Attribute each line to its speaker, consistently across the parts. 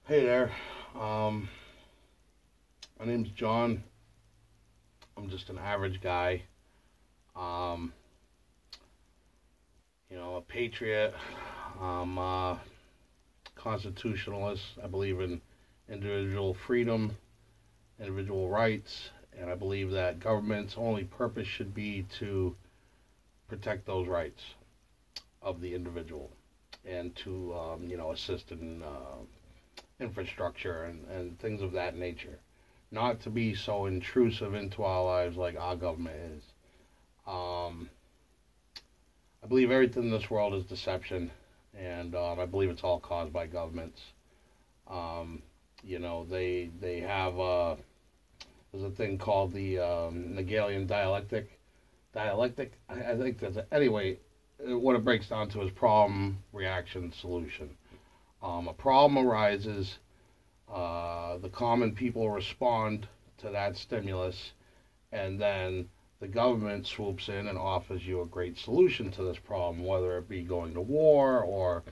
Speaker 1: Hey there. Um, my name's John. I'm just an average guy. Um, a patriot. I'm a constitutionalist. I believe in individual freedom, individual rights, and I believe that government's only purpose should be to protect those rights of the individual and to, assist in infrastructure and things of that nature. Not to be so intrusive into our lives like our government is. Um, I believe everything in this world is deception, and I believe it's all caused by governments. Um, they have there's a thing called the Hegelian dialectic. I think that's anyway. What it breaks down to is problem, reaction, solution. A problem arises. The common people respond to that stimulus, and then the government swoops in and offers you a great solution to this problem, whether it be going to war or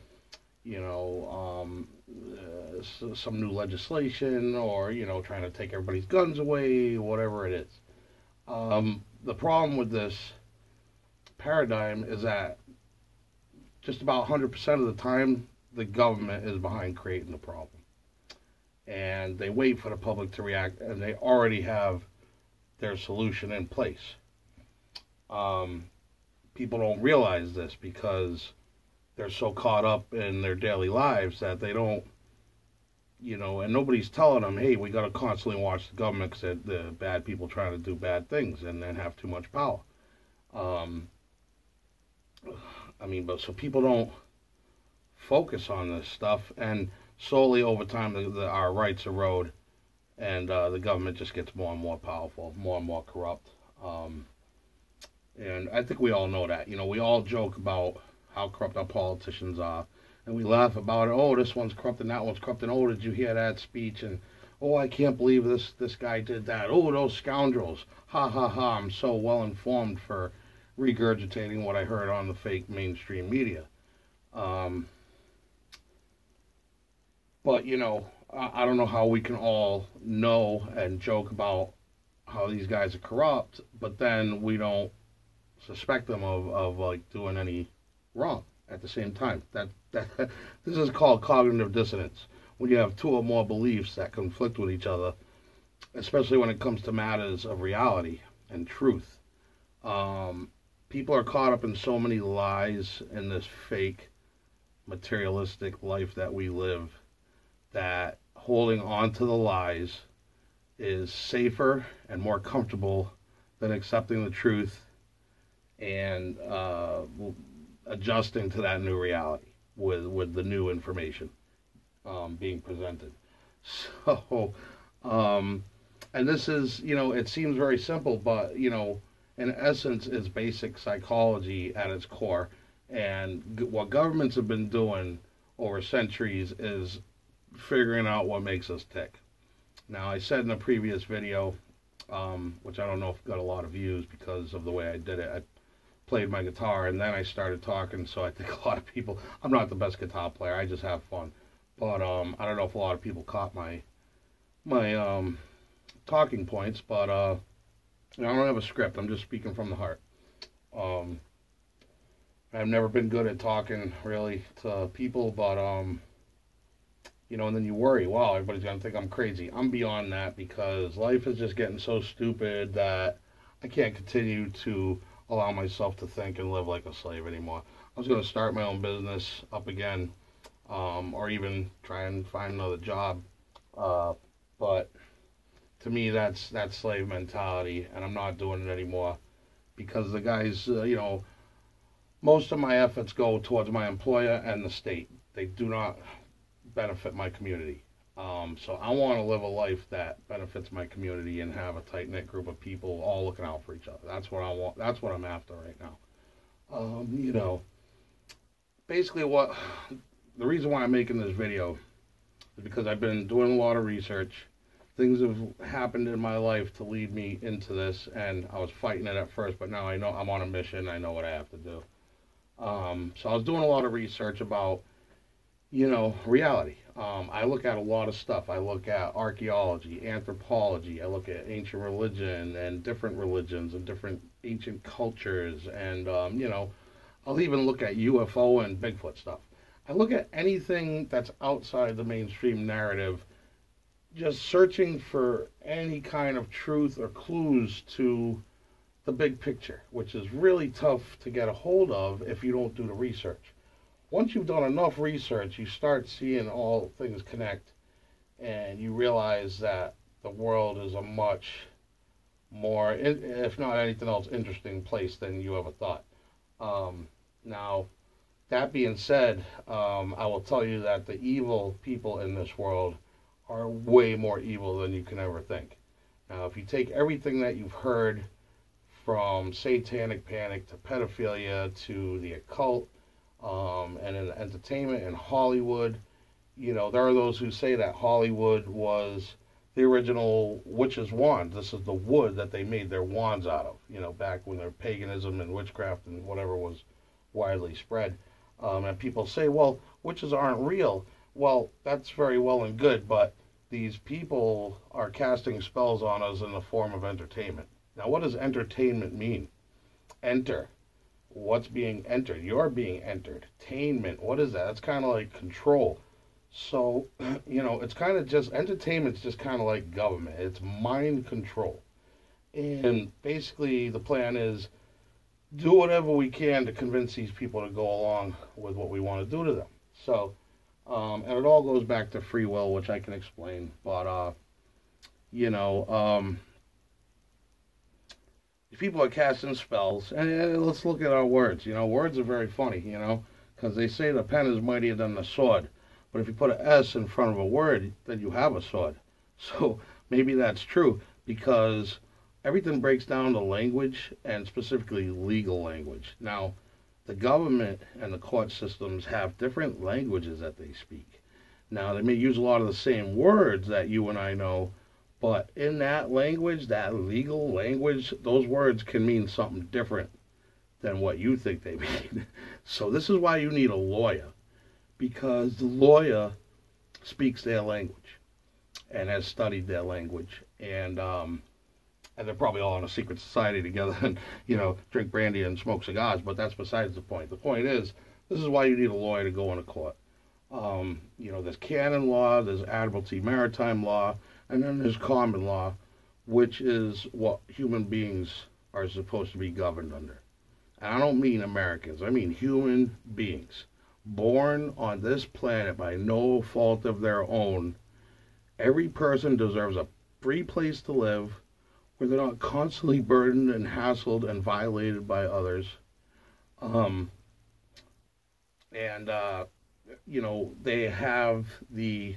Speaker 1: some new legislation or trying to take everybody's guns away, whatever it is. The problem with this paradigm is that just about 100% of the time the government is behind creating the problem, and they wait for the public to react, and they already have their solution in place. Um, People don't realize this because they're so caught up in their daily lives that they don't, and nobody's telling them, hey, we got to constantly watch the government because the bad people trying to do bad things and then have too much power. Um, but so people don't focus on this stuff, and slowly over time, our rights erode, and the government just gets more and more powerful, more and more corrupt. Um, and I think we all know that. We all joke about how corrupt our politicians are, and we laugh about it. Oh, this one's corrupt and that one's corrupt, and oh, did you hear that speech? And oh, I can't believe this guy did that. Oh, those scoundrels! Ha ha ha! I'm so well informed for regurgitating what I heard on the fake mainstream media. Um, but I don't know how we can all know and joke about how these guys are corrupt, but then we don't suspect them of like doing any wrong at the same time. That this is called cognitive dissonance. When you have two or more beliefs that conflict with each other, especially when it comes to matters of reality and truth. People are caught up in so many lies in this fake materialistic life that we live that holding on to the lies is safer and more comfortable than accepting the truth and adjusting to that new reality with the new information being presented. So, and this is, it seems very simple, but, in essence, it's basic psychology at its core. And what governments have been doing over centuries is figuring out what makes us tick. Now, I said in a previous video, which I don't know if got a lot of views because of the way I did it. I played my guitar and then I started talking, so I think a lot of people. I'm not the best guitar player. I just have fun, but I don't know if a lot of people caught my talking points. But I don't have a script. I'm just speaking from the heart. Um, I've never been good at talking really to people, but and then you worry, wow, everybody's gonna think I'm crazy. I'm beyond that because life is just getting so stupid that I can't continue to allow myself to think and live like a slave anymore. I was gonna start my own business up again, or even try and find another job, but to me that's slave mentality, and I'm not doing it anymore because the guys, most of my efforts go towards my employer and the state. They do not benefit my community. So I want to live a life that benefits my community and have a tight knit group of people all looking out for each other. That's what I want. That's what I'm after right now. Basically, what the reason why I'm making this video is because I've been doing a lot of research. Things have happened in my life to lead me into this, and I was fighting it at first, but now I know I'm on a mission. I know what I have to do. So I was doing a lot of research about reality. I look at a lot of stuff. I look at archaeology, anthropology. I look at ancient religion and different religions and different ancient cultures. And, I'll even look at UFO and Bigfoot stuff. I look at anything that's outside the mainstream narrative, just searching for any kind of truth or clues to the big picture, which is really tough to get a hold of if you don't do the research. Once you've done enough research, you start seeing all things connect, and you realize that the world is a much more, if not anything else, interesting place than you ever thought. Now, that being said, I will tell you that the evil people in this world are way more evil than you can ever think. Now, if you take everything that you've heard, from satanic panic to pedophilia to the occult, and in entertainment and Hollywood, there are those who say that Hollywood was the original witch's wand. This is the wood that they made their wands out of, back when their paganism and witchcraft and whatever was widely spread. And people say, well, witches aren't real. Well, that's very well and good, but these people are casting spells on us in the form of entertainment. Now, what does entertainment mean? Enter. What's being entered? You're being entered. Tainment. What is that? That's kind of like control. So, it's kind of just, entertainment's just kind of like government. It's mind control. And basically, the plan is do whatever we can to convince these people to go along with what we want to do to them. So, and it all goes back to free will, which I can explain. But, people are casting spells, and let's look at our words. Words are very funny, because they say the pen is mightier than the sword. But if you put an S in front of a word, then you have a sword. So maybe that's true, because everything breaks down to language, and specifically legal language. Now, the government and the court systems have different languages that they speak. Now, they may use a lot of the same words that you and I know, but in that language, that legal language, those words can mean something different than what you think they mean. So this is why you need a lawyer, because the lawyer speaks their language and has studied their language, and they're probably all in a secret society together and drink brandy and smoke cigars. But that's besides the point. The point is, this is why you need a lawyer to go into court. There's canon law, there's admiralty maritime law, and then there's common law, which is what human beings are supposed to be governed under. And I don't mean Americans, I mean human beings, born on this planet by no fault of their own. Every person deserves a free place to live, where they're not constantly burdened and hassled and violated by others. They have the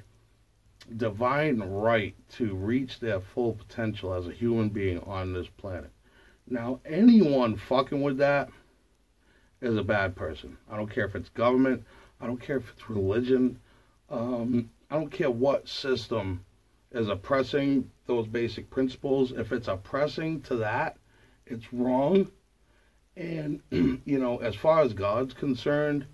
Speaker 1: divine right to reach their full potential as a human being on this planet. Now, anyone fucking with that is a bad person. I don't care if it's government. I don't care if it's religion. I don't care what system is oppressing those basic principles. If it's oppressing to that, it's wrong. And, as far as God's concerned,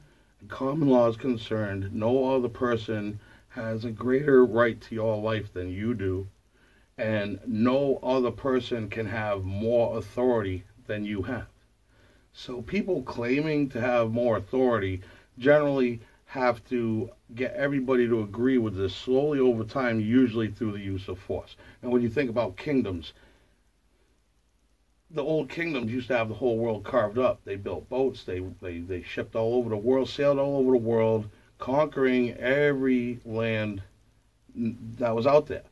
Speaker 1: common law is concerned, no other person has a greater right to your life than you do, and no other person can have more authority than you have. So people claiming to have more authority generally have to get everybody to agree with this slowly over time, usually through the use of force. And when you think about kingdoms, the old kingdoms used to have the whole world carved up. They built boats, they shipped all over the world, sailed all over the world, conquering every land that was out there.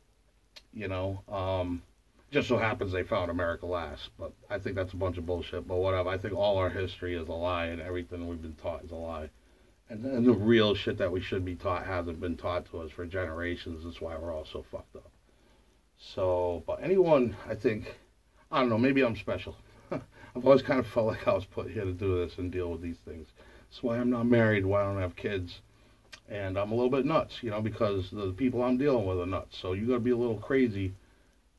Speaker 1: Just so happens they found America last, but I think that's a bunch of bullshit. But whatever, I think all our history is a lie, and everything we've been taught is a lie. And the real shit that we should be taught hasn't been taught to us for generations. That's why we're all so fucked up. So, but anyone, I think, I don't know, maybe I'm special. I've always kind of felt like I was put here to do this and deal with these things. That's why I'm not married, why I don't have kids. And I'm a little bit nuts, because the people I'm dealing with are nuts. So you got to be a little crazy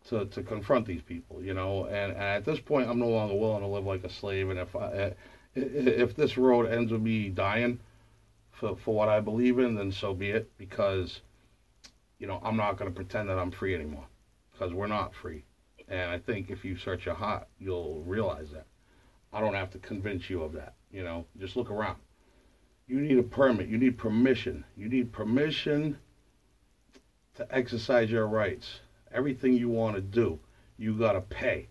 Speaker 1: to confront these people, And at this point, I'm no longer willing to live like a slave. And if this road ends with me dying, for what I believe in, then so be it. Because I'm not going to pretend that I'm free anymore, because we're not free. And I think if you search your heart, you'll realize that. I don't have to convince you of that. Just look around. You need a permit. You need permission. You need permission to exercise your rights. Everything you want to do, you got to pay.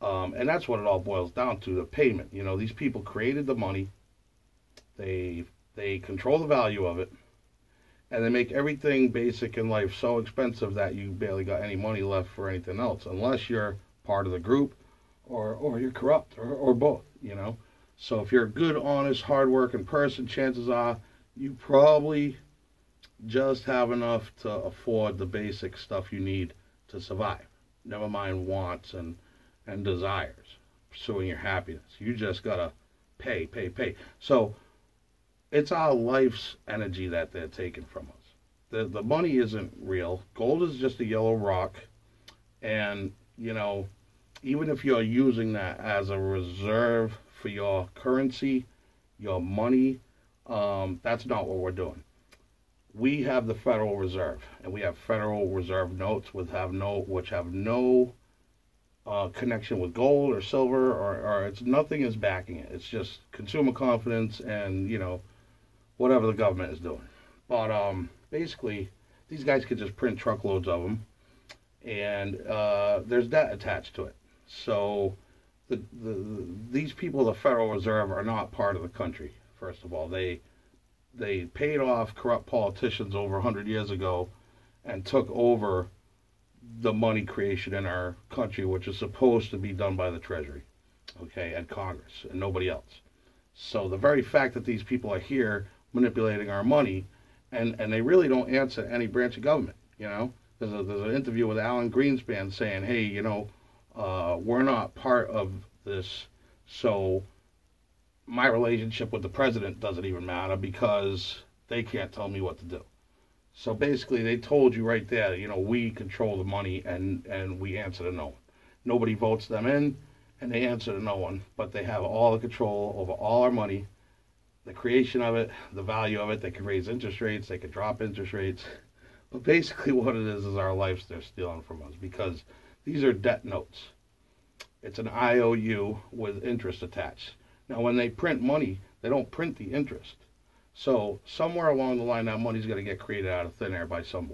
Speaker 1: And that's what it all boils down to, the payment. These people created the money. They control the value of it. And they make everything basic in life so expensive that you barely got any money left for anything else, unless you're part of the group or you're corrupt or both. So if you're a good, honest, hardworking person, chances are you probably just have enough to afford the basic stuff you need to survive. Never mind wants and desires, pursuing your happiness. You just gotta pay. So it's our life's energy that they're taking from us. The money isn't real. Gold is just a yellow rock. And, even if you're using that as a reserve for your currency, your money, that's not what we're doing. We have the Federal Reserve, and we have Federal Reserve notes which have no connection with gold or silver, or it's nothing is backing it. It's just consumer confidence and, whatever the government is doing. But basically, these guys could just print truckloads of them, and there's debt attached to it. So these people, the Federal Reserve, are not part of the country. First of all, they paid off corrupt politicians over 100 years ago and took over the money creation in our country, which is supposed to be done by the Treasury, okay, and Congress, and nobody else. So the very fact that these people are here manipulating our money, and they really don't answer any branch of government. There's an interview with Alan Greenspan saying, hey, we're not part of this, so my relationship with the president doesn't even matter because they can't tell me what to do. So basically, they told you right there, we control the money and we answer to no one. Nobody votes them in, and they answer to no one, but they have all the control over all our money, the creation of it, the value of it. They can raise interest rates, they can drop interest rates. But basically what it is our lives they're stealing from us, because these are debt notes. It's an IOU with interest attached. Now, when they print money, they don't print the interest. So somewhere along the line, that money's going to get created out of thin air by some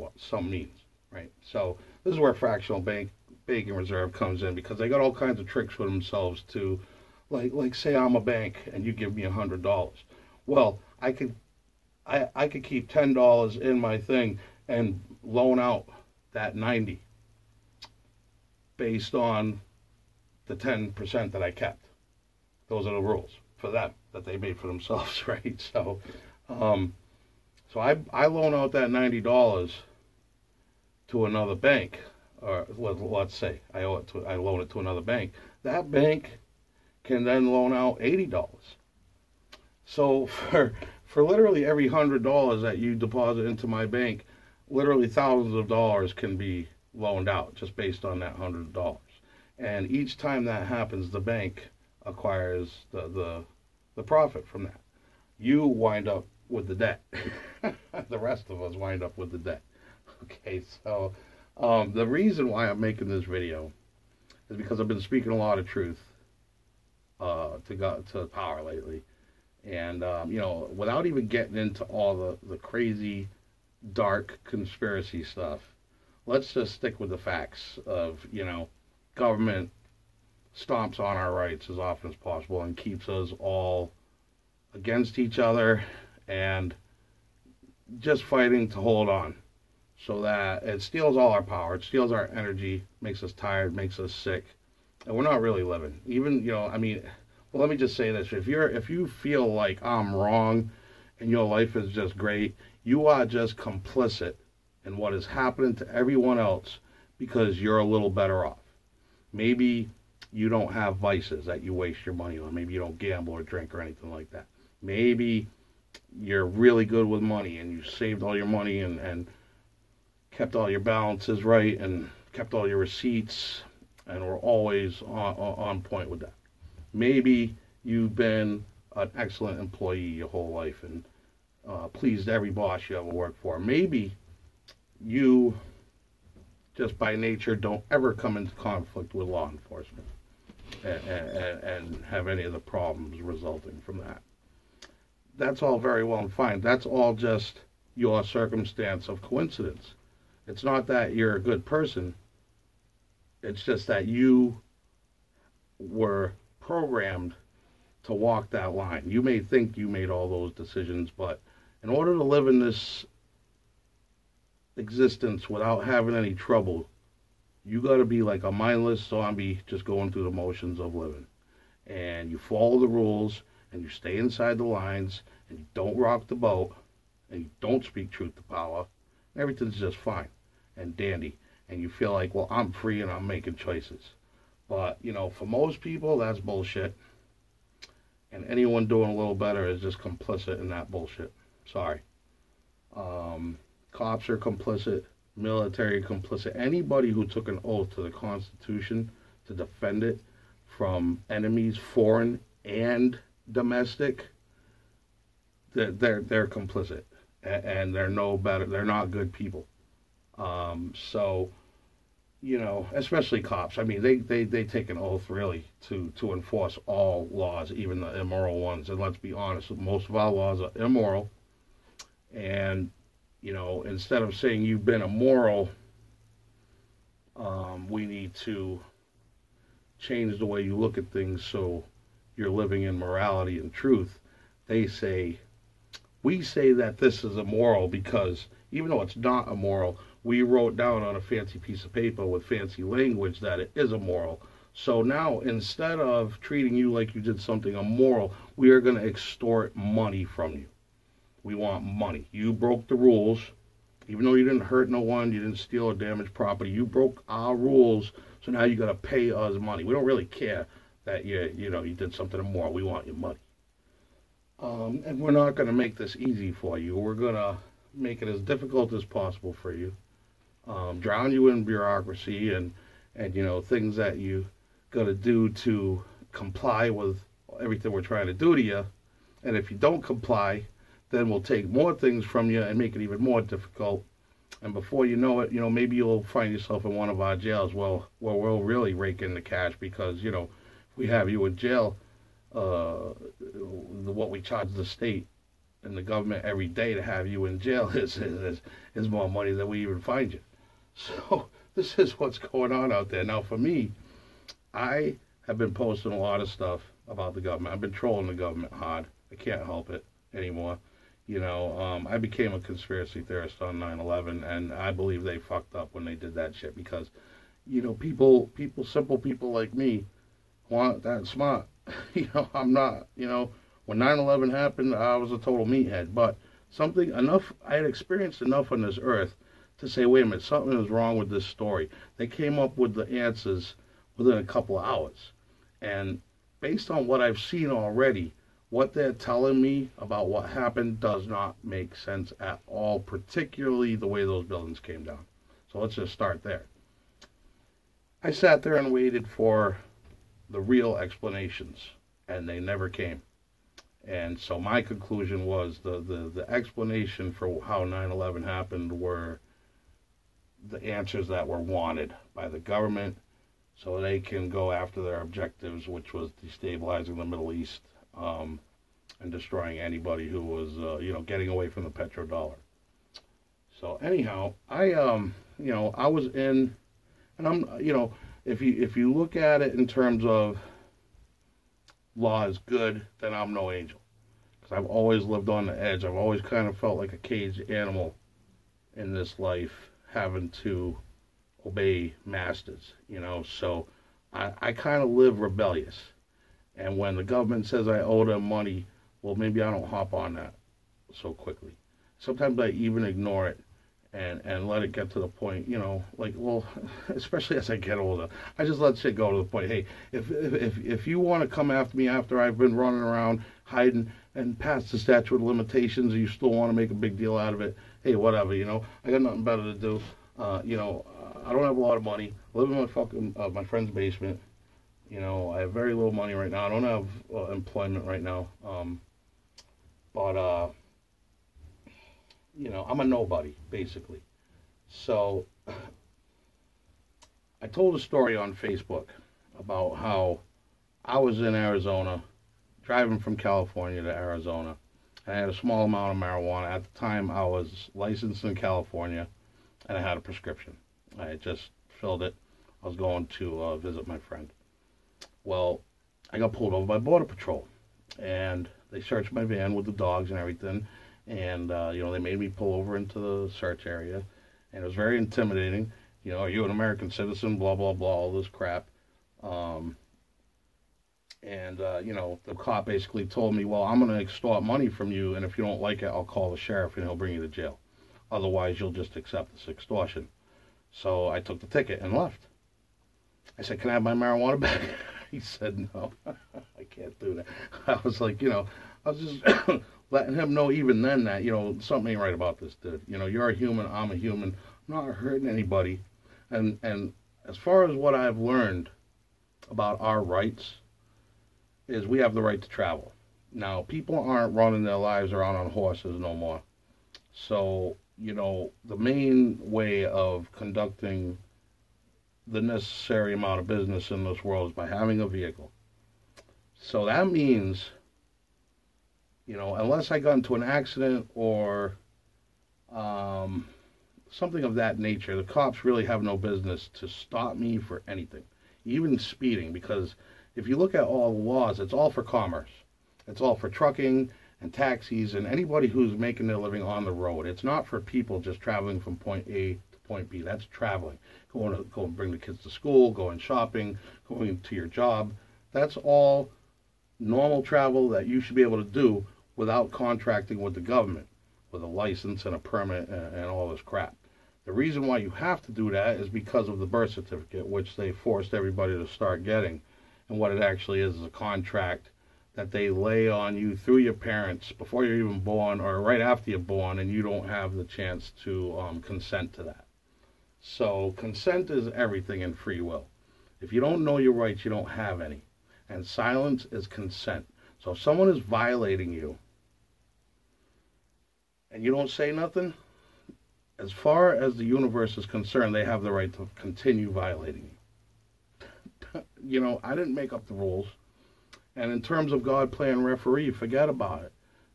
Speaker 1: means, right? So this is where fractional banking reserve comes in, because they got all kinds of tricks for themselves to, like say I'm a bank and you give me $100. Well, I could keep $10 in my thing and loan out that 90 based on the 10% that I kept. Those are the rules for them that they made for themselves, right? So, I loan out that $90 to another bank, or let's say I loan it to another bank. That bank can then loan out $80. So for literally every $100 that you deposit into my bank, literally thousands of dollars can be loaned out just based on that $100. And each time that happens, the bank acquires the profit from that. You wind up with the debt. The rest of us wind up with the debt. Okay, so the reason why I'm making this video is because I've been speaking a lot of truth to power lately. And, without even getting into all the crazy, dark conspiracy stuff, let's just stick with the facts of, government stomps on our rights as often as possible and keeps us all against each other and just fighting to hold on, so that it steals all our power, it steals our energy, makes us tired, makes us sick, and we're not really living. Even, well, let me just say this. If you feel like I'm wrong and your life is just great, you are just complicit in what is happening to everyone else because you're a little better off. Maybe you don't have vices that you waste your money on. Maybe you don't gamble or drink or anything like that. Maybe you're really good with money and you saved all your money and kept all your balances right and kept all your receipts and were always on point with that. Maybe you've been an excellent employee your whole life and pleased every boss you ever worked for. Maybe you, just by nature, don't ever come into conflict with law enforcement and have any of the problems resulting from that. That's all very well and fine. That's all just your circumstance of coincidence. It's not that you're a good person. It's just that you were programmed to walk that line. You may think you made all those decisions, but in order to live in this existence without having any trouble, you got to be like a mindless zombie just going through the motions of living. And you follow the rules, and you stay inside the lines, and you don't rock the boat, and you don't speak truth to power. Everything's just fine and dandy. And you feel like, well, I'm free and I'm making choices. But, for most people, that's bullshit. And anyone doing a little better is just complicit in that bullshit. Sorry. Cops are complicit. Military complicit. Anybody who took an oath to the Constitution to defend it from enemies, foreign and domestic, they're complicit. And they're no better. They're not good people. So, especially cops. I mean, they take an oath really to enforce all laws, even the immoral ones. And let's be honest, most of our laws are immoral. And, instead of saying you've been immoral, we need to change the way you look at things so you're living in morality and truth. We say that this is immoral because even though it's not immoral, we wrote down on a fancy piece of paper with fancy language that it is immoral. So now, instead of treating you like you did something immoral, we are going to extort money from you. We want money. You broke the rules. Even though you didn't hurt no one, you didn't steal or damage property, you broke our rules, so now you got to pay us money. We don't really care that you did something immoral. We want your money. And we're not going to make this easy for you. We're going to make it as difficult as possible for you. Drown you in bureaucracy and things that you got to do to comply with everything we're trying to do to you. And if you don't comply, then we'll take more things from you and make it even more difficult. And before you know it, maybe you'll find yourself in one of our jails. Well, we'll really rake in the cash because, if we have you in jail, what we charge the state and the government every day to have you in jail is more money than we even find you. So this is what's going on out there. Now, for me, I have been posting a lot of stuff about the government. I've been trolling the government hard. I can't help it anymore. I became a conspiracy theorist on 9/11, and I believe they fucked up when they did that shit because, simple people like me aren't that smart. I'm not, when 9/11 happened, I was a total meathead, but I had experienced enough on this earth to say, wait a minute, something is wrong with this story. They came up with the answers within a couple of hours. And based on what I've seen already, what they're telling me about what happened does not make sense at all, particularly the way those buildings came down. So let's just start there. I sat there and waited for the real explanations, and they never came. And so my conclusion was the explanation for how 9/11 happened were the answers that were wanted by the government so they can go after their objectives, which was destabilizing the Middle East, and destroying anybody who was, getting away from the petrodollar. So anyhow, I was in, and I'm, if you look at it in terms of law is good, then I'm no angel. Because I've always lived on the edge. I've always kind of felt like a caged animal in this life, having to obey masters, So I kind of live rebellious. And when the government says I owe them money, well, maybe I don't hop on that so quickly. Sometimes I even ignore it and let it get to the point, especially as I get older, I just let shit go to the point. Hey, if you want to come after me after I've been running around hiding and past the statute of limitations, and you still want to make a big deal out of it, hey, whatever, I got nothing better to do. I don't have a lot of money. I live in my friend's basement. I have very little money right now. I don't have employment right now. But I'm a nobody, basically. So I told a story on Facebook about how I was in Arizona, driving from California to Arizona. I had a small amount of marijuana. At the time, I was licensed in California, and I had a prescription. I had just filled it. I was going to visit my friend. Well, I got pulled over by Border Patrol, and they searched my van with the dogs and everything, and they made me pull over into the search area, and it was very intimidating. Are you an American citizen? Blah blah blah, all this crap. Um, the cop basically told me, well, I'm going to extort money from you, and if you don't like it, I'll call the sheriff and he'll bring you to jail. Otherwise, you'll just accept this extortion. So I took the ticket and left. I said, can I have my marijuana back? He said, no, I can't do that. I was like, I was just letting him know even then that, something ain't right about this, dude. You're a human, I'm a human. I'm not hurting anybody. And as far as what I've learned about our rights, is we have the right to travel. Now, people aren't running their lives around on horses no more. So, the main way of conducting the necessary amount of business in this world is by having a vehicle. So that means, unless I got into an accident or something of that nature, the cops really have no business to stop me for anything, even speeding, because if you look at all the laws, it's all for commerce. It's all for trucking and taxis and anybody who's making their living on the road. It's not for people just traveling from point A to point B. That's traveling. Going to go and bring the kids to school, going shopping, going to your job. That's all normal travel that you should be able to do without contracting with the government, with a license and a permit and all this crap. The reason why you have to do that is because of the birth certificate, which they forced everybody to start getting. And what it actually is a contract that they lay on you through your parents before you're even born or right after you're born, and you don't have the chance to consent to that. So consent is everything in free will. If you don't know your rights, you don't have any. And silence is consent. So if someone is violating you and you don't say nothing, as far as the universe is concerned, they have the right to continue violating you. I didn't make up the rules. And in terms of God playing referee, forget about it.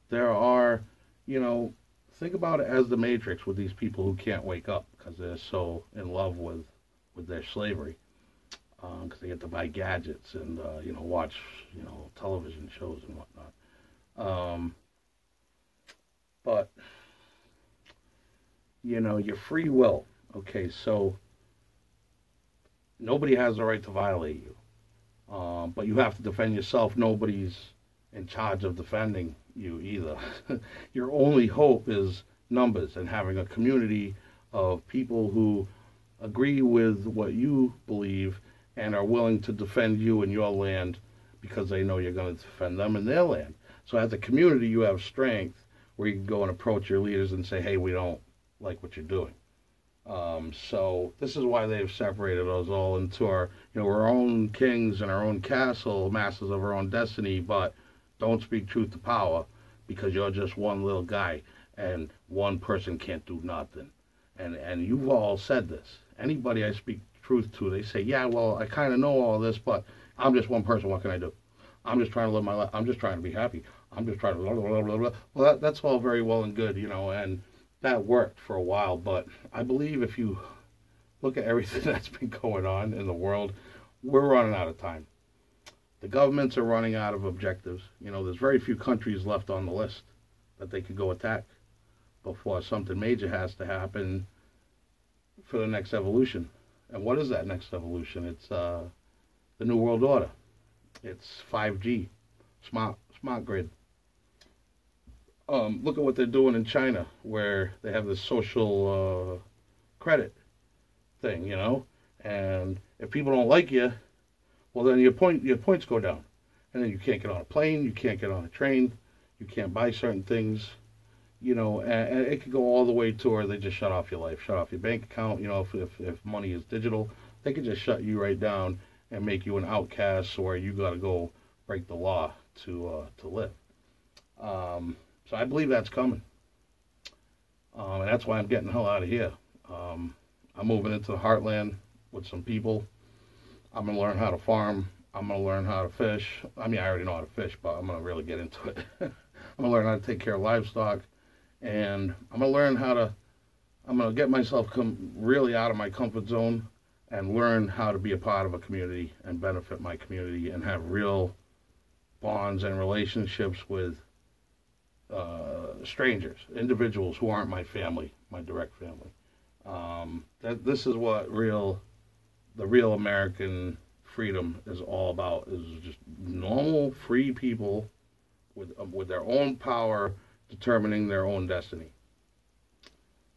Speaker 1: There are, think about it as the Matrix with these people who can't wake up because they're so in love with their slavery. Because they get to buy gadgets and, watch, television shows and whatnot. But, your free will. Okay, so nobody has the right to violate you. But you have to defend yourself. Nobody's in charge of defending you either. Your only hope is numbers and having a community of people who agree with what you believe and are willing to defend you and your land because they know you're going to defend them and their land. So as a community, you have strength where you can go and approach your leaders and say, hey, we don't like what you're doing. So this is why they've separated us all into our own kings in our own castle, masters of our own destiny, but don't speak truth to power because you're just one little guy and one person can't do nothing. And you've all said this. Anybody I speak truth to, they say, yeah, well, I kind of know all this, but I'm just one person. What can I do? I'm just trying to live my life. I'm just trying to be happy. I'm just trying to blah, blah, blah, blah, blah. Well, that's all very well and good, and that worked for a while, but I believe if you look at everything that's been going on in the world, we're running out of time. The governments are running out of objectives. There's very few countries left on the list that they could go attack before something major has to happen for the next evolution. And what is that next evolution? It's the New World Order. It's 5G, smart grid. Look at what they're doing in China, where they have this social credit thing, and if people don't like you, well, then your points go down, and then you can't get on a plane, you can't get on a train, you can't buy certain things, and it could go all the way to where they just shut off your life, shut off your bank account. If money is digital, they could just shut you right down and make you an outcast, where you got to go break the law to live. So I believe that's coming. that's why I'm getting the hell out of here. I'm moving into the heartland with some people. I'm going to learn how to farm. I'm going to learn how to fish. I mean, I already know how to fish, but I'm going to really get into it. I'm going to learn how to take care of livestock. And I'm going to learn how to, I'm going to get myself really out of my comfort zone and learn how to be a part of a community and benefit my community and have real bonds and relationships with strangers, individuals who aren't my family, my direct family. This is what the real American freedom is all about, is just normal, free people with their own power determining their own destiny.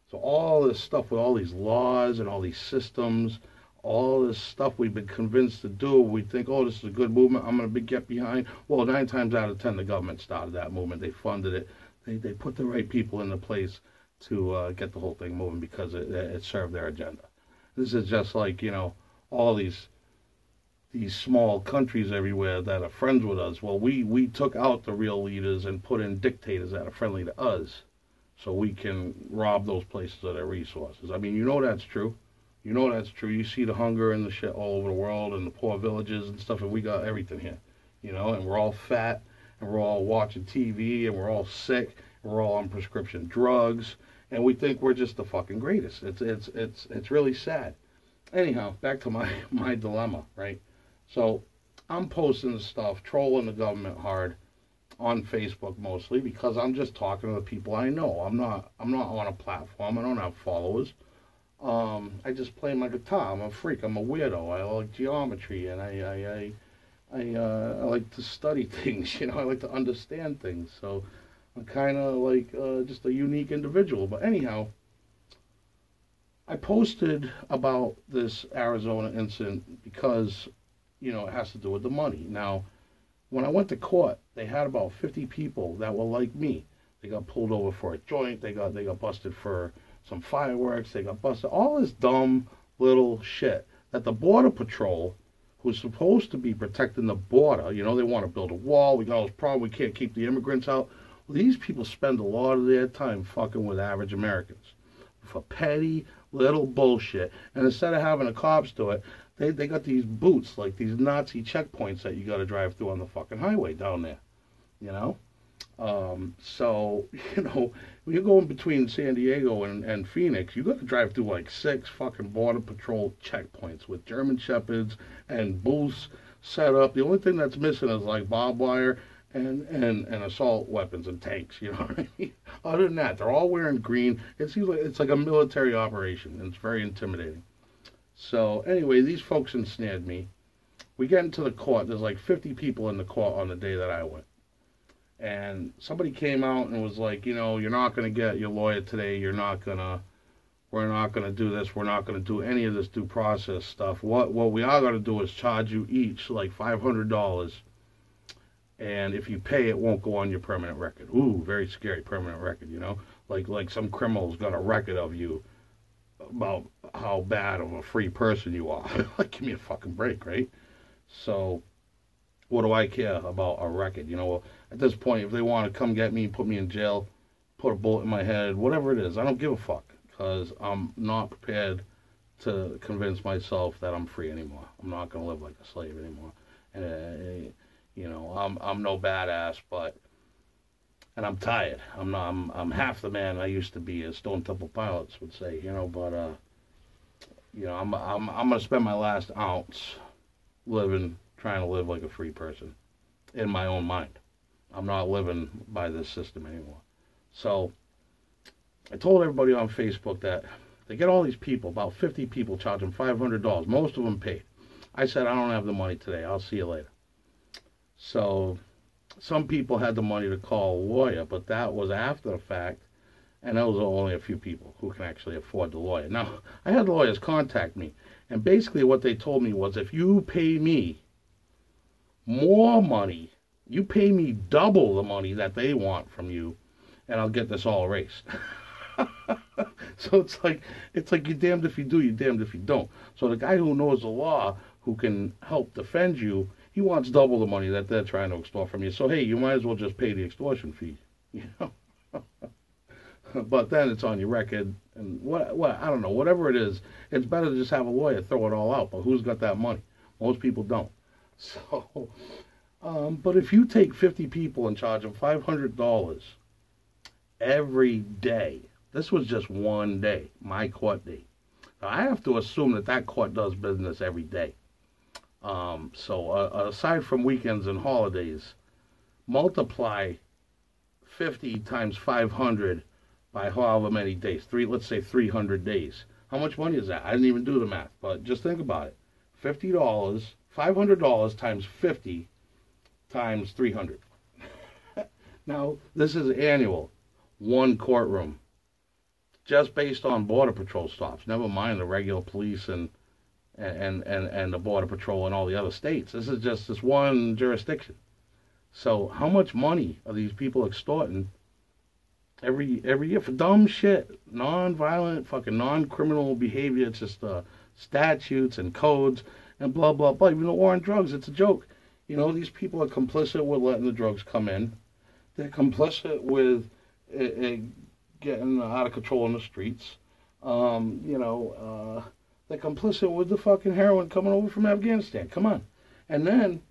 Speaker 1: So all this stuff with all these laws and all these systems, all this stuff we've been convinced to do, we think, oh, this is a good movement, I'm going to get behind. Well, 9 times out of 10, the government started that movement. They funded it. They put the right people into place to get the whole thing moving because it served their agenda. This is just like, all these small countries everywhere that are friends with us. Well, we took out the real leaders and put in dictators that are friendly to us so we can rob those places of their resources. I mean, that's true. That's true. You see the hunger and the shit all over the world and the poor villages and stuff, and we got everything here, and we're all fat, and we're all watching TV, and we're all sick, and we're all on prescription drugs, and we think we're just the fucking greatest. It's really sad. Anyhow, back to my dilemma, right? So I'm posting stuff, trolling the government hard on Facebook mostly because I'm just talking to the people I know. I'm not on a platform. I don't have followers. I just play my guitar. I'm a freak. I'm a weirdo. I like geometry, and I like to study things. I like to understand things. So I'm kind of like just a unique individual. But anyhow, I posted about this Arizona incident because, it has to do with the money. Now, when I went to court, they had about 50 people that were like me. They got pulled over for a joint. They got busted for some fireworks. They got busted. All this dumb little shit that the Border Patrol, who's supposed to be protecting the border, they want to build a wall. We got all this problem. We can't keep the immigrants out. Well, these people spend a lot of their time fucking with average Americans for petty little bullshit. And instead of having the cops do it, they got these boots, like these Nazi checkpoints that you got to drive through on the fucking highway down there, So, when you're going between San Diego and Phoenix, you got to drive through like 6 fucking Border Patrol checkpoints with German Shepherds and booths set up. The only thing that's missing is like barbed wire and assault weapons and tanks, what I mean? Other than that, they're all wearing green. It seems like it's like a military operation, and it's very intimidating. So anyway, these folks ensnared me. We get into the court. There's like 50 people in the court on the day that I went. And somebody came out and was like, you're not going to get your lawyer today. We're not going to do this. We're not going to do any of this due process stuff. What we are going to do is charge you each like $500. And if you pay, it won't go on your permanent record. Ooh, very scary permanent record, Like some criminal's got a record of you about how bad of a free person you are. Like, give me a fucking break, right? So, what do I care about a record? At this point, if they want to come get me, put me in jail, put a bullet in my head, whatever it is, I don't give a fuck. Because I'm not prepared to convince myself that I'm free anymore. I'm not going to live like a slave anymore. And, I'm no badass, and I'm tired. I'm half the man I used to be, as Stone Temple Pilots would say, I'm gonna spend my last ounce trying to live like a free person in my own mind. I'm not living by this system anymore. So I told everybody on Facebook that they get all these people, about 50 people, charge them $500. Most of them paid. I said, I don't have the money today. I'll see you later. So some people had the money to call a lawyer, but that was after the fact, and those are only a few people who can actually afford the lawyer. Now, I had lawyers contact me, and basically what they told me was, if you pay me more money, you pay me double the money that they want from you, and I'll get this all erased. So it's like you're damned if you do, you're damned if you don't. So the guy who knows the law, who can help defend you, he wants double the money that they're trying to extort from you. So, hey, you might as well just pay the extortion fee, but then it's on your record, and what I don't know, whatever it is, it's better to just have a lawyer throw it all out. But who's got that money? Most people don't. So, but if you take 50 people and charge them $500 every day, this was just one day, my court date. Now, I have to assume that that court does business every day. So aside from weekends and holidays, multiply 50 times 500 by however many days. Let's say 300 days. How much money is that? I didn't even do the math, but just think about it. $50, $500 times 50 times 300. Now, this is annual. One courtroom. Just based on Border Patrol stops. Never mind the regular police and the Border Patrol and all the other states. This is just this one jurisdiction. So how much money are these people extorting every year for dumb shit? Non-violent, fucking non-criminal behavior. It's just statutes and codes and blah, blah, blah. Even the war on drugs, it's a joke. You know, these people are complicit with letting the drugs come in. They're complicit with getting out of control in the streets. They're complicit with the fucking heroin coming over from Afghanistan. Come on. And then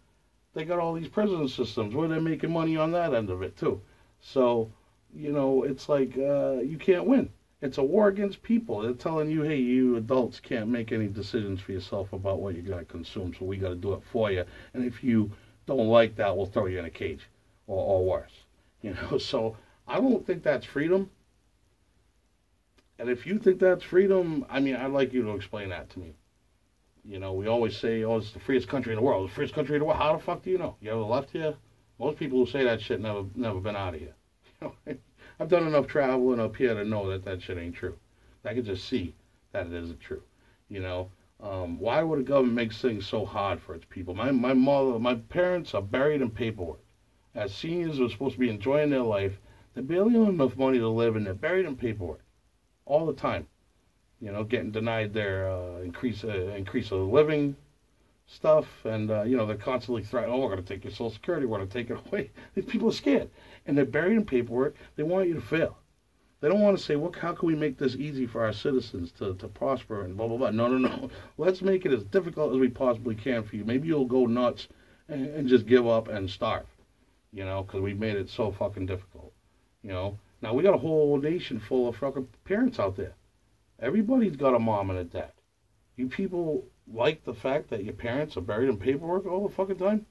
Speaker 1: they got all these prison systems where they're making money on that end of it, too. So, it's like you can't win. It's a war against people. They're telling you, hey, you adults can't make any decisions for yourself about what you got to consume, so we got to do it for you. And if you don't like that, we'll throw you in a cage or worse. So I don't think that's freedom. And if you think that's freedom, I mean, I'd like you to explain that to me. We always say, oh, it's the freest country in the world. The freest country in the world. How the fuck do you know? You ever left here? Most people who say that shit never been out of here. I've done enough traveling up here to know that shit ain't true. I can just see that it isn't true. Why would a government make things so hard for its people? My parents are buried in paperwork. As seniors who are supposed to be enjoying their life, they barely have enough money to live, and they're buried in paperwork all the time. Getting denied their increase of living stuff, and they're constantly threatening, oh, we're going to take your Social Security, we're going to take it away. These people are scared, and they're buried in paperwork. They want you to fail. They don't want to say, how can we make this easy for our citizens to prosper and blah, blah, blah. No. Let's make it as difficult as we possibly can for you. Maybe you'll go nuts and just give up and starve, because we made it so fucking difficult, Now, we got a whole nation full of fucking parents out there. Everybody's got a mom and a dad. You people like the fact that your parents are buried in paperwork all the fucking time?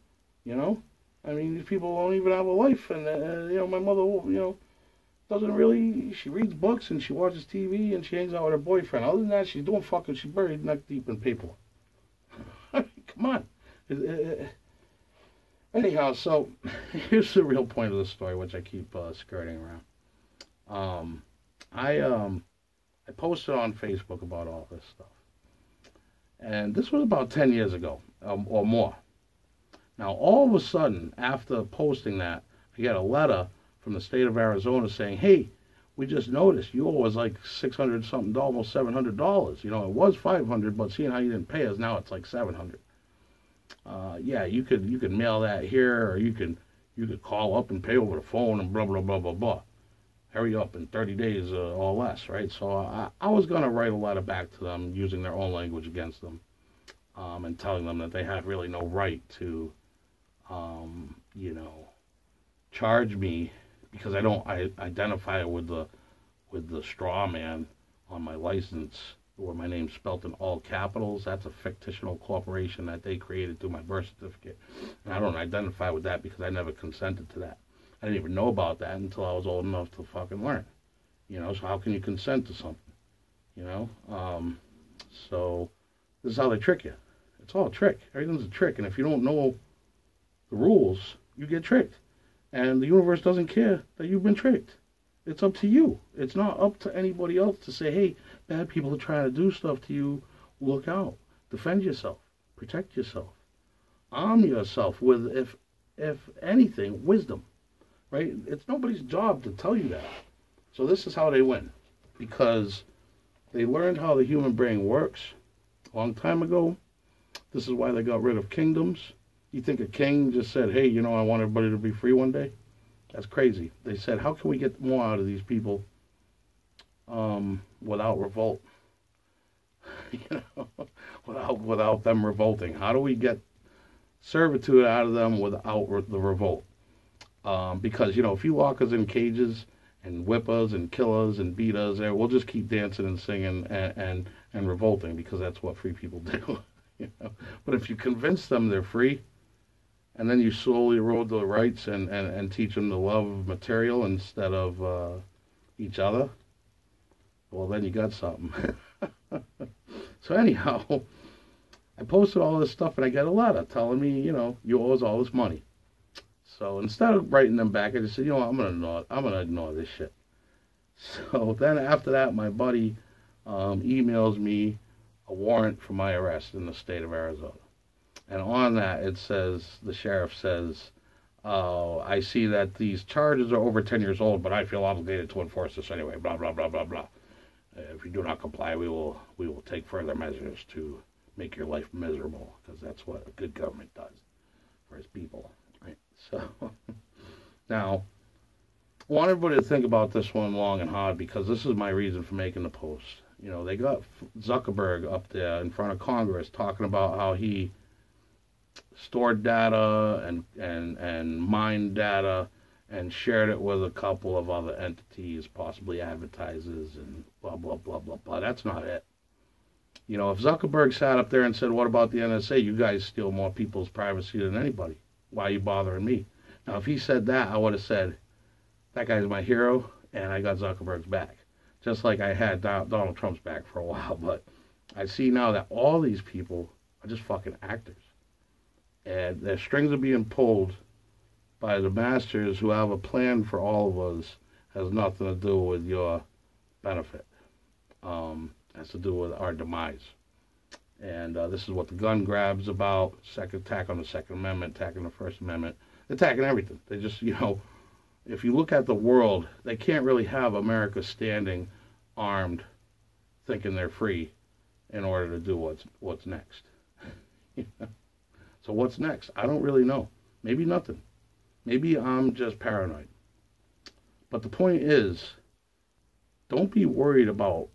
Speaker 1: I mean, these people don't even have a life. And, my mother, doesn't really, she reads books and she watches TV and she hangs out with her boyfriend. Other than that, she's buried neck deep in paperwork. I mean, come on. Anyhow, so here's the real point of the story, which I keep skirting around. I posted on Facebook about all this stuff. And this was about 10 years ago, or more. Now, all of a sudden, after posting that, I get a letter from the state of Arizona saying, hey, we just noticed you owe us like $600-something, almost $700. It was $500, but seeing how you didn't pay us, now it's like $700. Yeah, you could mail that here, or you could call up and pay over the phone and blah, blah, blah, blah, blah. Hurry up in 30 days or less, right? So I was going to write a letter back to them using their own language against them, and telling them that they have really no right to, charge me because I don't identify with the straw man on my license where my name's spelt in all capitals. That's a fictional corporation that they created through my birth certificate. And I don't identify with that because I never consented to that. I didn't even know about that until I was old enough to fucking learn. So how can you consent to something? So this is how they trick you. It's all a trick. Everything's a trick. And if you don't know the rules, you get tricked. And the universe doesn't care that you've been tricked. It's up to you. It's not up to anybody else to say, hey, bad people are trying to do stuff to you. Look out. Defend yourself. Protect yourself. Arm yourself with, if anything, wisdom. Right? It's nobody's job to tell you that. So this is how they win. Because they learned how the human brain works a long time ago. This is why they got rid of kingdoms. You think a king just said, hey, I want everybody to be free one day? That's crazy. They said, how can we get more out of these people without revolt, you know, without them revolting? How do we get servitude out of them without the revolt? Because if you lock us in cages and whip us and kill us and beat us, we'll just keep dancing and singing and revolting because that's what free people do. But if you convince them they're free, and then you slowly erode their rights and teach them to love material instead of each other, well, then you got something. So anyhow, I posted all this stuff and I got a letter telling me, you owe us all this money. So instead of writing them back, I just said, I'm gonna ignore this shit. So then after that, my buddy emails me a warrant for my arrest in the state of Arizona. And on that, it says, the sheriff says, I see that these charges are over 10 years old, but I feel obligated to enforce this anyway, blah, blah, blah, blah, blah. If you do not comply, we will take further measures to make your life miserable, because that's what a good government does for its people. Right? So, now, I want everybody to think about this one long and hard, because this is my reason for making the post. They got Zuckerberg up there in front of Congress talking about how he stored data and mined data and shared it with a couple of other entities, possibly advertisers and blah, blah, blah, blah, blah. That's not it. If Zuckerberg sat up there and said, what about the NSA? You guys steal more people's privacy than anybody. Why are you bothering me? Now, if he said that, I would have said, that guy's my hero, and I got Zuckerberg's back. Just like I had Donald Trump's back for a while. But I see now that all these people are just fucking actors. And their strings are being pulled by the masters who have a plan for all of us. Has nothing to do with your benefit. Has to do with our demise. And this is what the gun grab's about. Attack on the Second Amendment, attacking the First Amendment, attacking everything. They just, if you look at the world, they can't really have America standing armed, thinking they're free, in order to do what's next. So what's next? I don't really know. Maybe nothing. Maybe I'm just paranoid. But the point is, don't be worried about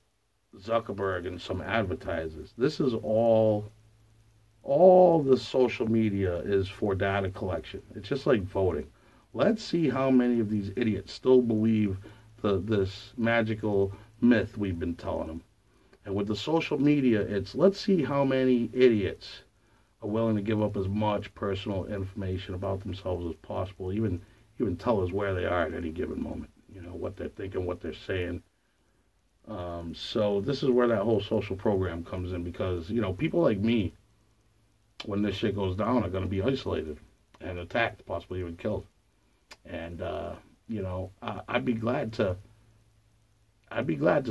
Speaker 1: Zuckerberg and some advertisers. This is all the social media is for data collection. It's just like voting. Let's see how many of these idiots still believe this magical myth we've been telling them. And with the social media, let's see how many idiots are willing to give up as much personal information about themselves as possible, even tell us where they are at any given moment, what they're thinking, what they're saying. So this is where that whole social program comes in, because, people like me, when this shit goes down, are going to be isolated and attacked, possibly even killed. And, I'd be glad to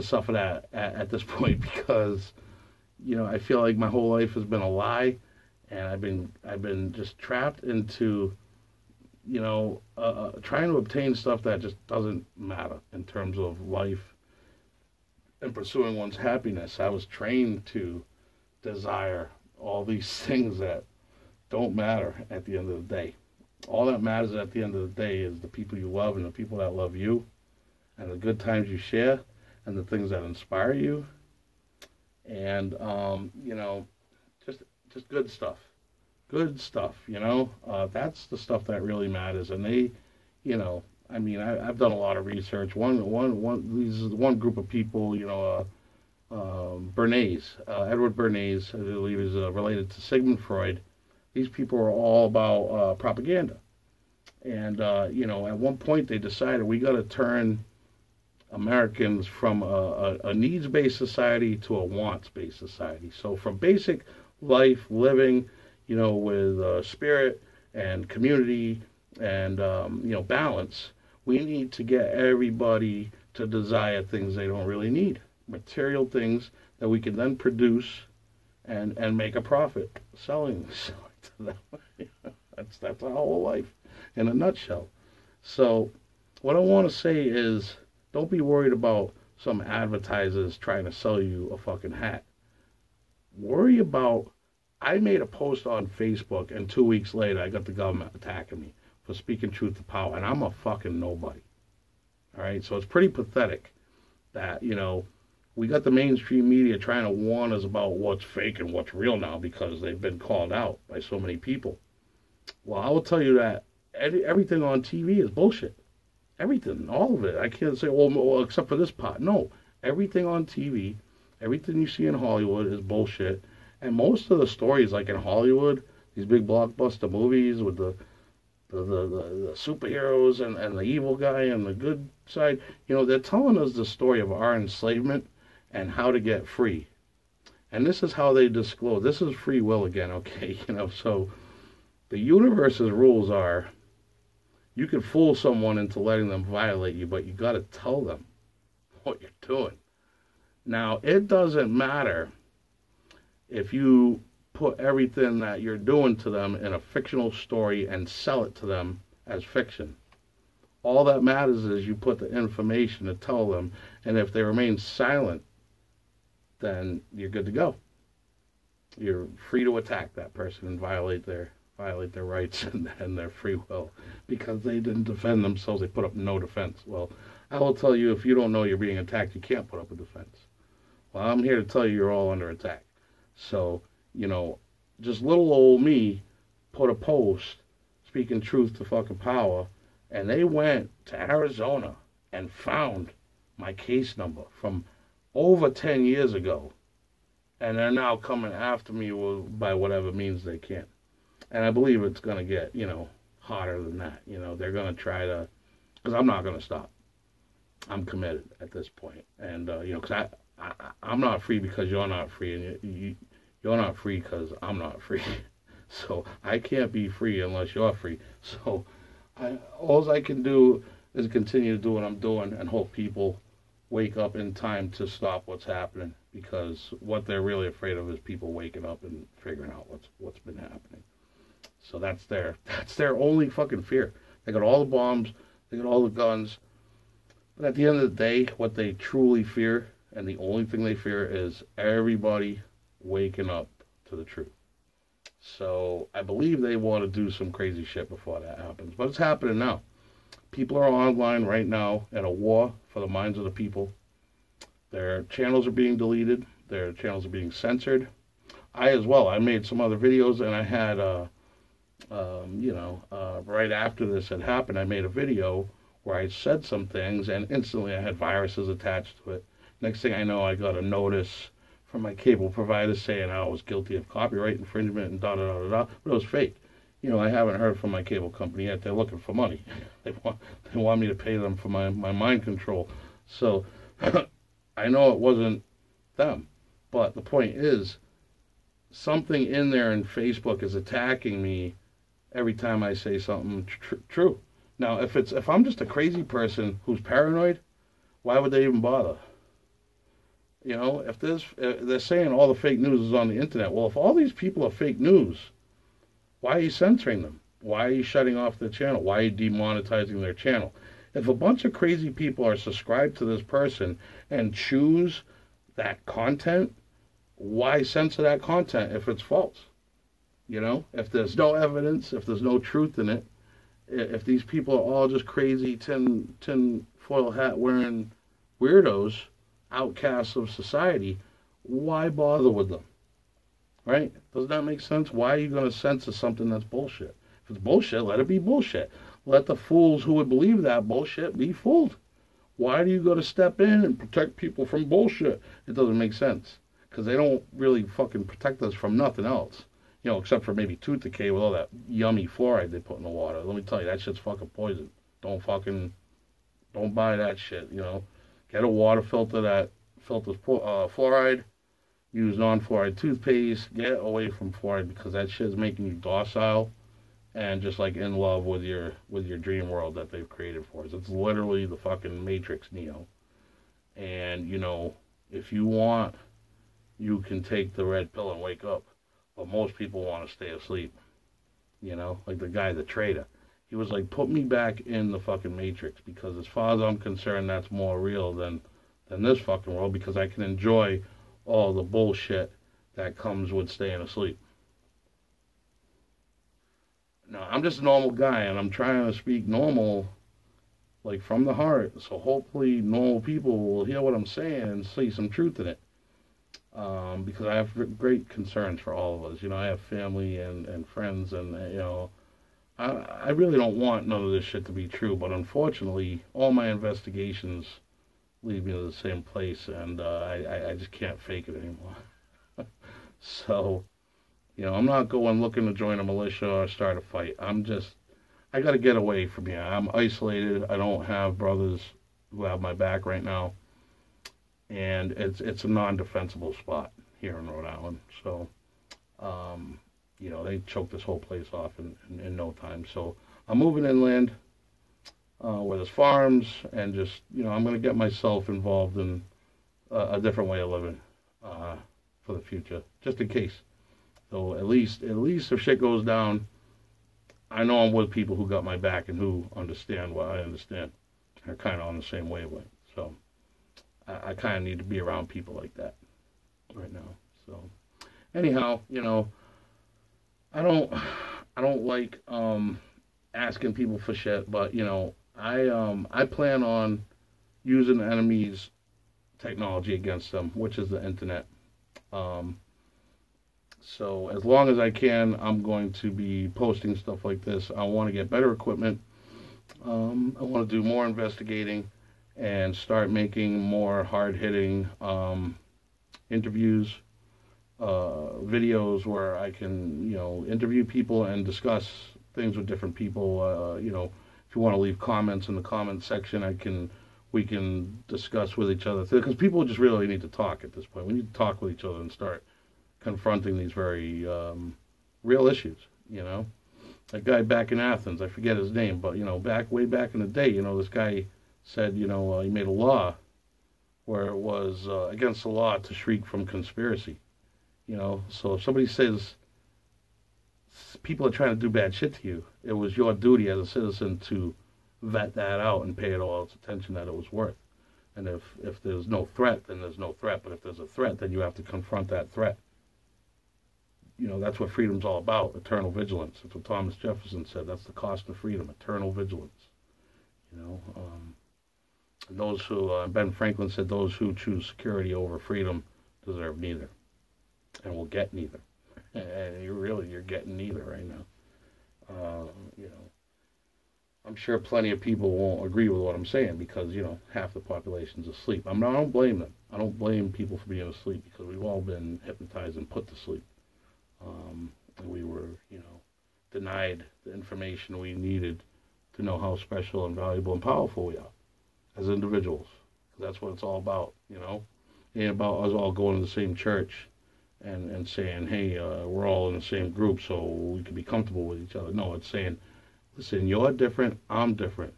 Speaker 1: suffer that at this point, because, I feel like my whole life has been a lie. And I've been just trapped into, trying to obtain stuff that just doesn't matter in terms of life and pursuing one's happiness. I was trained to desire all these things that don't matter at the end of the day. All that matters at the end of the day is the people you love and the people that love you, and the good times you share, and the things that inspire you, and just good stuff. Good stuff, that's the stuff that really matters. And they, I've done a lot of research. One group of people, Bernays, Edward Bernays, I believe is related to Sigmund Freud. These people are all about propaganda. And, at one point they decided we got to turn Americans from a needs-based society to a wants-based society. So from basic life, living, with spirit and community and, balance, we need to get everybody to desire things they don't really need. Material things that we can then produce and make a profit selling to them. That's our whole life in a nutshell. So what I want to say is, don't be worried about some advertisers trying to sell you a fucking hat. Worry about, I made a post on Facebook, and 2 weeks later I got the government attacking me for speaking truth to power, and I'm a fucking nobody. All right, so it's pretty pathetic that, we got the mainstream media trying to warn us about what's fake and what's real now because they've been called out by so many people. Well, I will tell you that everything on TV is bullshit. Everything, all of it. I can't say, well, except for this part. No, everything on TV, everything you see in Hollywood is bullshit. And most of the stories, like in Hollywood, these big blockbuster movies with the superheroes and the evil guy and the good side, they're telling us the story of our enslavement and how to get free. And this is how they disclose. This is free will again, okay? So the universe's rules are you can fool someone into letting them violate you, but you got to tell them what you're doing. Now, it doesn't matter if you put everything that you're doing to them in a fictional story and sell it to them as fiction. All that matters is you put the information to tell them, and if they remain silent, then you're good to go. You're free to attack that person and violate their rights and their free will because they didn't defend themselves. They put up no defense. Well, I will tell you, if you don't know you're being attacked, you can't put up a defense. Well, I'm here to tell you you're all under attack. So, just little old me put a post speaking truth to fucking power, and they went to Arizona and found my case number from over 10 years ago, and they're now coming after me by whatever means they can. And I believe it's going to get, hotter than that. They're going to try to, because I'm not going to stop. I'm committed at this point. And, because I'm not free because you're not free, and you're not free because I'm not free. So I can't be free unless you're free. So all I can do is continue to do what I'm doing and hope people wake up in time to stop what's happening, because what they're really afraid of is people waking up and figuring out what's been happening. So that's their only fucking fear. They got all the bombs, they got all the guns, but at the end of the day, what they truly fear, and the only thing they fear, is everybody waking up to the truth. So I believe they want to do some crazy shit before that happens, but it's happening now. People are online right now in a war for the minds of the people. Their channels are being deleted. Their channels are being censored. I as well. I made some other videos, and I had, right after this had happened, I made a video where I said some things, and instantly I had viruses attached to it. Next thing I know, I got a notice from my cable provider saying I was guilty of copyright infringement and da-da-da-da-da, but it was fake. I haven't heard from my cable company yet. They're looking for money. They want me to pay them for my mind control. So I know it wasn't them. But the point is, something in there in Facebook is attacking me every time I say something true. Now, if I'm just a crazy person who's paranoid, why would they even bother? If they're saying all the fake news is on the internet, well, if all these people are fake news, why are you censoring them? Why are you shutting off their channel? Why are you demonetizing their channel? If a bunch of crazy people are subscribed to this person and choose that content, why censor that content if it's false? If there's no evidence, if there's no truth in it, if these people are all just crazy tin foil hat wearing weirdos, outcasts of society, why bother with them? Right? Doesn't that make sense? Why are you going to censor something that's bullshit? If it's bullshit, let it be bullshit. Let the fools who would believe that bullshit be fooled. Why do you go to step in and protect people from bullshit? It doesn't make sense. Because they don't really fucking protect us from nothing else. Except for maybe tooth decay with all that yummy fluoride they put in the water. Let me tell you, that shit's fucking poison. Don't buy that shit, Get a water filter that filters fluoride. Use non-fluoride toothpaste. Get away from fluoride, because that shit's making you docile and just like in love with your dream world that they've created for us. It's literally the fucking Matrix Neo. And if you want, you can take the red pill and wake up. But most people want to stay asleep. Like the guy, the trader. He was like, put me back in the fucking Matrix, because as far as I'm concerned, that's more real than this fucking world, because I can enjoy all the bullshit that comes with staying asleep. Now, I'm just a normal guy, and I'm trying to speak normal like from the heart. So hopefully normal people will hear what I'm saying and see some truth in it. Because I have great concerns for all of us. You know, I have family and friends, and I really don't want none of this shit to be true. But unfortunately, all my investigations lead me to the same place, and I just can't fake it anymore. So, I'm not going looking to join a militia or start a fight. I got to get away from here. I'm isolated. I don't have brothers who have my back right now, and it's a non-defensible spot here in Rhode Island. So, they choked this whole place off in no time. So I'm moving inland where there's farms, and just I'm going to get myself involved in a different way of living for the future, just in case. So at least if shit goes down, I know I'm with people who got my back and who understand what I understand. They're kind of on the same wavelength. So I kind of need to be around people like that right now. So anyhow, I don't like asking people for shit, but I plan on using the enemy's technology against them, which is the internet. So as long as I can, I'm going to be posting stuff like this. I want to get better equipment. I want to do more investigating and start making more hard-hitting interviews, videos where I can, interview people and discuss things with different people. If you want to leave comments in the comment section, we can discuss with each other, because people just really need to talk at this point. We need to talk with each other and start confronting these very real issues. That guy back in Athens, I forget his name, but way back in the day, this guy said, he made a law where it was against the law to shriek from conspiracy. So if somebody says people are trying to do bad shit to you, it was your duty as a citizen to vet that out and pay it all its attention that it was worth. And if there's no threat, then there's no threat. But if there's a threat, then you have to confront that threat. That's what freedom's all about, eternal vigilance. That's what Thomas Jefferson said. That's the cost of freedom, eternal vigilance. Those who, Ben Franklin said, those who choose security over freedom deserve neither, and will get neither. And you're getting neither right now. I'm sure plenty of people won't agree with what I'm saying because, half the population's asleep. I don't blame them. I don't blame people for being asleep, because we've all been hypnotized and put to sleep. And we were, denied the information we needed to know how special and valuable and powerful we are as individuals. That's what it's all about, It ain't about us all going to the same church and saying, hey, we're all in the same group so we can be comfortable with each other. No, it's saying, listen, you're different, I'm different.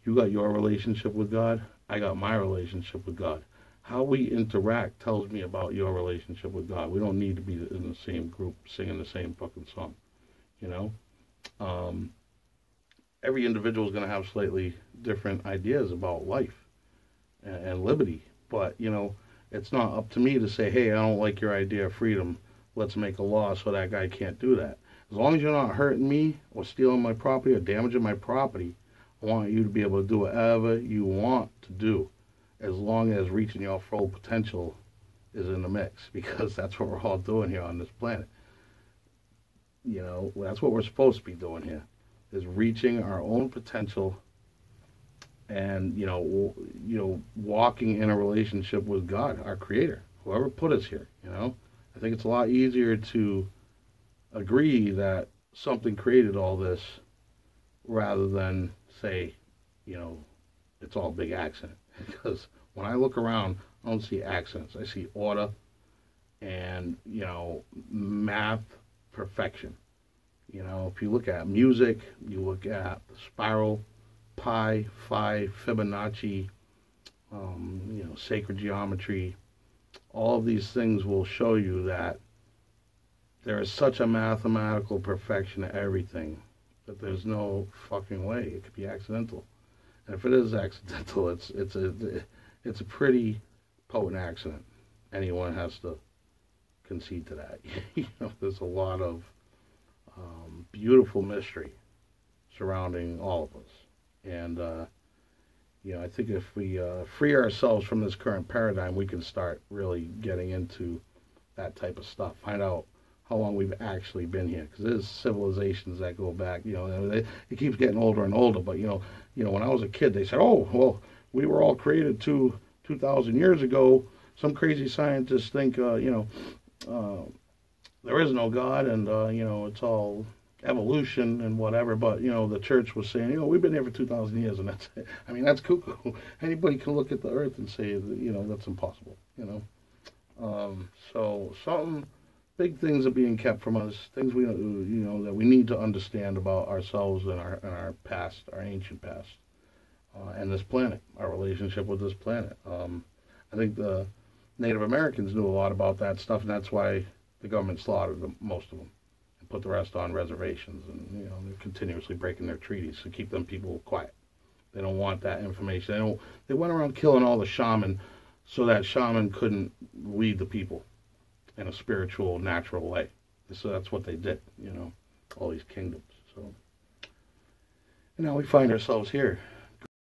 Speaker 1: You got your relationship with God, I got my relationship with God. How we interact tells me about your relationship with God. We don't need to be in the same group singing the same fucking song, Every individual is going to have slightly different ideas about life and liberty. But, it's not up to me to say, hey, I don't like your idea of freedom. Let's make a law so that guy can't do that. As long as you're not hurting me or stealing my property or damaging my property, I want you to be able to do whatever you want to do, as long as reaching your full potential is in the mix, because that's what we're all doing here on this planet. That's what we're supposed to be doing here, is reaching our own potential and, walking in a relationship with God, our creator, whoever put us here, I think it's a lot easier to agree that something created all this rather than say, it's all a big accident. Because when I look around, I don't see accidents. I see order and, math perfection. If you look at music, you look at the spiral, pi, phi, Fibonacci, sacred geometry, all of these things will show you that there is such a mathematical perfection to everything that there's no fucking way it could be accidental. And if it is accidental, it's a pretty potent accident. Anyone has to concede to that. There's a lot of beautiful mystery surrounding all of us. And I think if we free ourselves from this current paradigm, we can start really getting into that type of stuff. Find out how long we've actually been here, because there's civilizations that go back. It keeps getting older and older. But when I was a kid, they said, "Oh, well, we were all created 2,000 years ago." Some crazy scientists think, there is no God, and it's all evolution and whatever. But the church was saying, we've been here for 2,000 years, and that's it. I mean, that's cuckoo. Anybody can look at the Earth and say that, that's impossible. So something big things are being kept from us. Things that we need to understand about ourselves and our past, our ancient past, and this planet, our relationship with this planet. I think the Native Americans knew a lot about that stuff, and that's why the government slaughtered most of them and put the rest on reservations. And they're continuously breaking their treaties to keep them people quiet. They don't want that information. They went around killing all the shaman so that shaman couldn't lead the people in a spiritual, natural way. So that's what they did. All these kingdoms. So and now we find ourselves here.